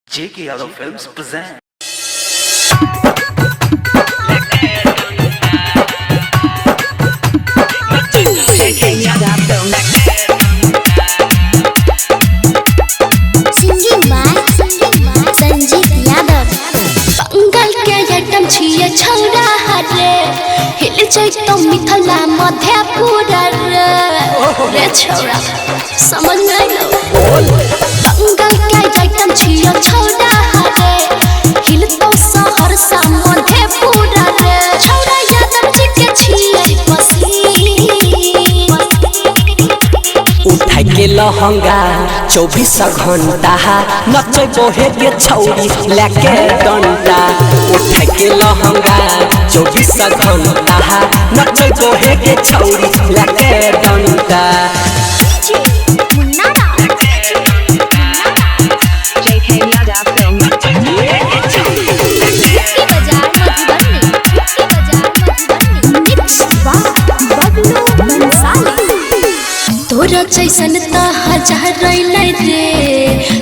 J.K. Yadav Films present. J.K. Yadav Films. Singing by Sanjeev Yadav. Bengal के item छिए छौरा हरे हिल जइतो मिथिला मधेपुरा रे छौरा समझ में न बंगाल के आइटम छिए छौरा हरे हिल तो सहरसा मधेपुरा रे छौरा यादव जी के छिए पसी उठाई के लहंगा 24 घंटा नचे बोहे के छौरी लेके डंडा। उठाई के लहंगा 24 घंटा नचे बोहे के छौरी लेके डंडा। J.K. Yadav Films. तोरा जैसन त हजार रैलै रे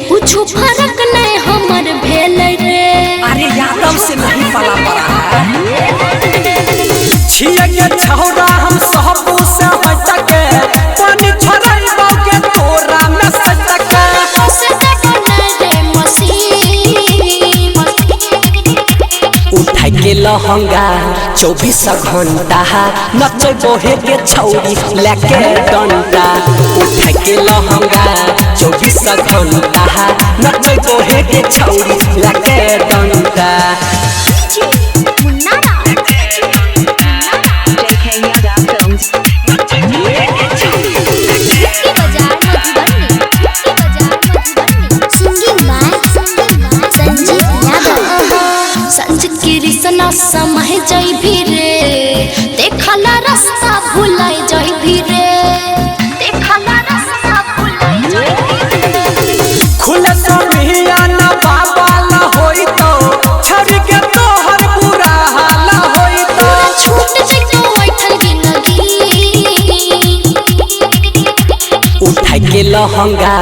कुछो फर्क नहीं हमर भेलै रे। अरे यादव से नहीं पला पड़ा है छिए के छौरा हम सहबू से हटके पानी छोड़ाई के तोरा में सटके। से देखना रे मसीन उठाई के लहंगा 24 घंटा नचे बोहे के छौरी लेके डंडा। उठाई के लहंगा 24 घंटा नचे बोहे के छौरी लेके डंडा। J.K. Yadav Films. Singing by Sanjeev Yadav. संज की रिसना समय जई भी रे देखला रास्ता भुलाई जई भी रे देखला रास्ता भुलाई जई खुले समिया न बाबा ल होई तो छवि के तोहर बुरा हाल होई तो। छूट जइतो बैठल जिंदगी। उठाई के लहंगा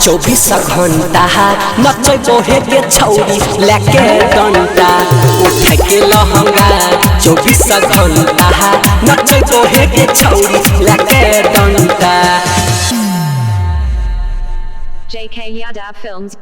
24 घंटा नचे बोहे के छौरी लेके डंडा। उठाई के लहंगा 24 घंटा नचे बोहे के छौरी लेके डंडा। J.K. Yadav Films.